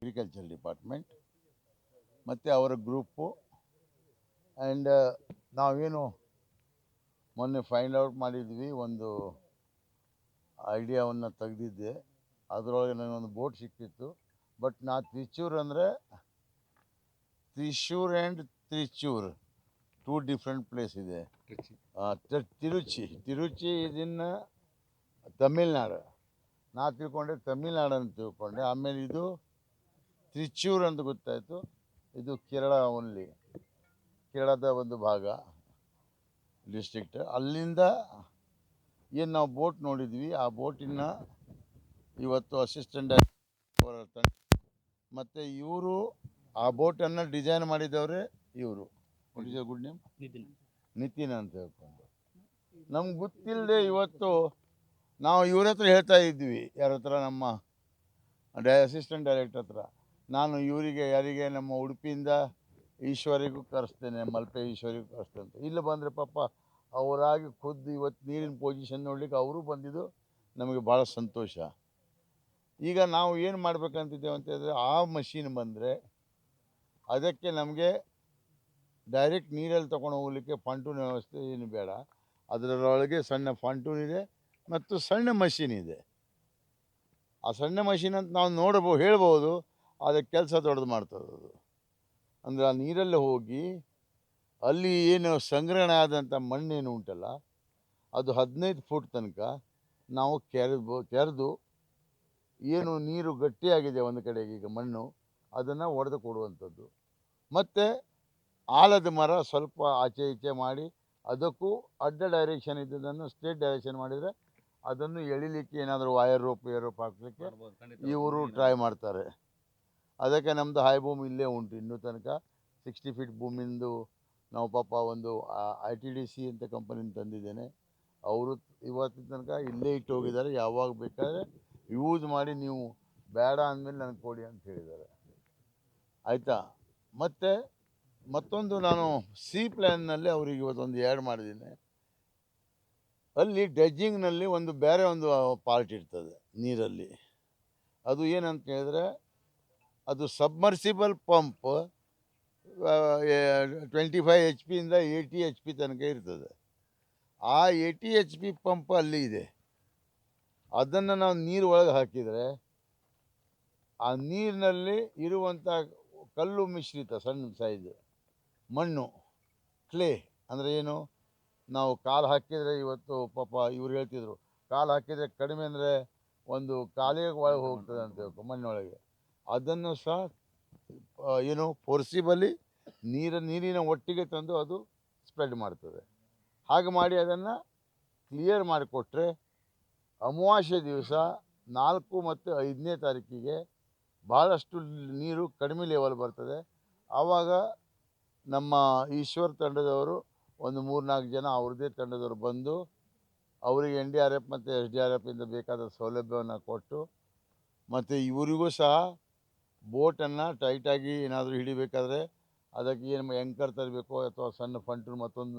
Agriculture department ಮತ್ತು ಅವರ group and ನಾವೇನು ಮೊನ್ನೆ ಫೈಂಡ್ ಔಟ್ ಮಾಡಿದ್ವಿ, ಒಂದು ಐಡಿಯಾವನ್ನು ತೆಗೆದಿದ್ದೆ. ಅದರೊಳಗೆ ನನಗೊಂದು ಬೋಟ್ ಸಿಕ್ಕಿತ್ತು. ಬಟ್ ನಾ ತ್ರಿಚೂರ್ ಅಂದರೆ Thrissur and Trichur two different place ಇದೆ. ತಿರುಚಿ ಇದನ್ನು ತಮಿಳ್ನಾಡು, ನಾ ತಿಳ್ಕೊಂಡೆ ತಮಿಳ್ನಾಡು ಅಂತ ತಿಳ್ಕೊಂಡೆ. ಆಮೇಲೆ ಇದು ತ್ರಿಚೂರ್ ಅಂತ ಗೊತ್ತಾಯಿತು. ಇದು ಕೇರಳ ಓನ್ಲಿ, ಕೇರಳದ ಒಂದು ಭಾಗ ಡಿಸ್ಟ್ರಿಕ್ಟ್. ಅಲ್ಲಿಂದ ಏನು ನಾವು ಬೋಟ್ ನೋಡಿದ್ವಿ, ಆ ಬೋಟಿನ ಇವತ್ತು ಅಸಿಸ್ಟೆಂಟ್ ಮತ್ತು ಇವರು ಆ ಬೋಟನ್ನು ಡಿಸೈನ್ ಮಾಡಿದವರೇ ಇವರು. ಗುಡ್ ನೇಮ್ ನಿತಿನ್ ಅಂತ ಹೇಳ್ಕೊಂಡು. ನಮ್ಗೆ ಗೊತ್ತಿಲ್ಲದೆ ಇವತ್ತು ನಾವು ಇವ್ರ ಹತ್ರ ಹೇಳ್ತಾ ಇದ್ವಿ, ಯಾರ ಹತ್ರ, ನಮ್ಮ ಅಸಿಸ್ಟೆಂಟ್ ಡೈರೆಕ್ಟರ್ ಹತ್ರ. ನಾನು ಇವರಿಗೆ ಯಾರಿಗೆ ನಮ್ಮ ಉಡುಪಿಯಿಂದ ಈಶ್ವರಿಗೂ ಕರೆಸ್ತೇನೆ, ಮಲ್ಪೆ ಈಶ್ವರಿಗೂ ಕರೆಸ್ತೇನೆ. ಇಲ್ಲಿ ಬಂದರೆ ಪಾಪ ಅವರಾಗಿ ಖುದ್ದು ಇವತ್ತು ನೀರಿನ ಪೊಸಿಷನ್ ನೋಡ್ಲಿಕ್ಕೆ ಅವರು ಬಂದಿದ್ದು ನಮಗೆ ಭಾಳ ಸಂತೋಷ. ಈಗ ನಾವು ಏನು ಮಾಡ್ಬೇಕಂತಿದ್ದೇವೆ ಅಂತ ಹೇಳಿದ್ರೆ, ಆ ಮಷೀನ್ ಬಂದರೆ ಅದಕ್ಕೆ ನಮಗೆ ಡೈರೆಕ್ಟ್ ನೀರಲ್ಲಿ ತೊಗೊಂಡು ಹೋಗಲಿಕ್ಕೆ ಪಾಂಟೂನ್ ವ್ಯವಸ್ಥೆ ಏನು ಬೇಡ. ಅದರೊಳಗೆ ಸಣ್ಣ ಪಾಂಟೂನ್ ಇದೆ ಮತ್ತು ಸಣ್ಣ ಮಷೀನ್ ಇದೆ. ಆ ಸಣ್ಣ ಮಷೀನ್ ಅಂತ ನಾವು ಹೇಳ್ಬೋದು, ಅದಕ್ಕೆ ಕೆಲಸ ದೊಡ್ಡದು ಮಾಡ್ತದೆ ಅದು. ಅಂದರೆ ಆ ನೀರಲ್ಲಿ ಹೋಗಿ ಅಲ್ಲಿ ಏನು ಸಂಗ್ರಹಣೆ ಆದಂಥ ಮಣ್ಣೇನು ಉಂಟಲ್ಲ, ಅದು 15 ಫುಟ್ ತನಕ ನಾವು ಕೆರೆದು ಏನು ನೀರು ಗಟ್ಟಿಯಾಗಿದೆ ಒಂದು ಕಡೆಗೆ ಈಗ ಮಣ್ಣು, ಅದನ್ನು ಒಡೆದು ಕೊಡುವಂಥದ್ದು. ಮತ್ತು ಆಲದ ಮರ ಸ್ವಲ್ಪ ಆಚೆ ಈಚೆ ಮಾಡಿ ಅದಕ್ಕೂ ಅಡ್ಡ ಡೈರೆಕ್ಷನ್ ಇದ್ದದನ್ನು ಸ್ಟ್ರೇಟ್ ಡೈರೆಕ್ಷನ್ ಮಾಡಿದರೆ ಅದನ್ನು ಎಳಿಲಿಕ್ಕೆ ಏನಾದರೂ ವೈರ್ ರೋಪ್ ಹಾಕಲಿಕ್ಕೆ ಇವರು ಟ್ರೈ ಮಾಡ್ತಾರೆ. ಅದಕ್ಕೆ ನಮ್ಮದು ಹೈ ಭೂಮಿ ಇಲ್ಲೇ ಉಂಟು ಇನ್ನೂ ತನಕ. 60 ಫೀಟ್ ಭೂಮಿಂದು ನಾವು ಪಾಪ ಒಂದು ITDC ಅಂತ ಕಂಪನಿನ ತಂದಿದ್ದೇನೆ. ಅವರು ಇವತ್ತಿನ ತನಕ ಇಲ್ಲೇ ಇಟ್ಟು ಹೋಗಿದ್ದಾರೆ. ಯಾವಾಗ ಬೇಕಾದರೆ ಯೂಸ್ ಮಾಡಿ, ನೀವು ಬೇಡ ಅಂದಮೇಲೆ ನನಗೆ ಕೊಡಿ ಅಂತ ಹೇಳಿದ್ದಾರೆ. ಆಯಿತಾ? ಮತ್ತು ಮತ್ತೊಂದು ನಾನು ಸಿ ಪ್ಲ್ಯಾನ್ನಲ್ಲಿ ಅವರಿಗೆ ಇವತ್ತೊಂದು ಆ್ಯಡ್ ಮಾಡಿದ್ದೀನಿ. ಅಲ್ಲಿ ಡ್ರೆಜ್ಜಿಂಗ್ನಲ್ಲಿ ಒಂದು ಬೇರೆ ಒಂದು ಪಾರ್ಟ್ ಇರ್ತದೆ ನೀರಲ್ಲಿ. ಅದು ಏನಂತ ಹೇಳಿದ್ರೆ, ಅದು ಸಬ್ಮರ್ಸಿಬಲ್ ಪಂಪ್ 25 HP ಇಂದ 80 HP ತನಕ ಇರ್ತದೆ. ಆ 80 HP ಪಂಪ್ ಅಲ್ಲಿ ಇದೆ. ಅದನ್ನು ನಾವು ನೀರು ಒಳಗೆ ಹಾಕಿದರೆ ಆ ನೀರಿನಲ್ಲಿ ಇರುವಂಥ ಕಲ್ಲು ಮಿಶ್ರಿತ ಸಣ್ಣ ಸೈಜ್ ಮಣ್ಣು, ಕ್ಲೇ ಅಂದರೆ ಏನು, ನಾವು ಕಾಲು ಹಾಕಿದರೆ ಇವತ್ತು ಪಾಪ ಇವ್ರು ಹೇಳ್ತಿದ್ರು, ಕಾಲು ಹಾಕಿದರೆ ಕಡಿಮೆ ಅಂದರೆ ಒಂದು ಕಾಲಿಗೆ ಒಳಗೆ ಹೋಗ್ತದೆ ಅಂತ ಹೇಳ್ಕೊ ಮಣ್ಣೊಳಗೆ. ಅದನ್ನು ಸಹ ಏನು ಫೋರ್ಸಿಬಲಿ ನೀರಿನ ಒಟ್ಟಿಗೆ ತಂದು ಅದು ಸ್ಪ್ರೆಡ್ ಮಾಡ್ತದೆ. ಹಾಗೆ ಮಾಡಿ ಅದನ್ನು ಕ್ಲಿಯರ್ ಮಾಡಿಕೊಟ್ರೆ ಅಮಾವಾಸ್ಯೆ ದಿವಸ 4 ಮತ್ತು 5ನೇ ತಾರೀಕಿಗೆ ಭಾಳಷ್ಟು ನೀರು ಕಡಿಮೆ ಲೆವೆಲ್ ಬರ್ತದೆ. ಆವಾಗ ನಮ್ಮ ಈಶ್ವರ್ ತಂಡದವರು ಒಂದು 3-4 ಜನ ಅವ್ರದ್ದೇ ತಂಡದವರು ಬಂದು ಅವರಿಗೆ NDRF ಮತ್ತು SDRF ಇಂದ ಬೇಕಾದ ಸೌಲಭ್ಯವನ್ನು ಕೊಟ್ಟು, ಮತ್ತು ಇವರಿಗೂ ಸಹ ಬೋಟನ್ನು ಟೈಟಾಗಿ ಏನಾದರೂ ಹಿಡಿಬೇಕಾದ್ರೆ ಅದಕ್ಕೆ ಏನು ಆ್ಯಂಕರ್ ತರಬೇಕು ಅಥವಾ ಸಣ್ಣ ಫಂಟೂನ್ ಮತ್ತೊಂದು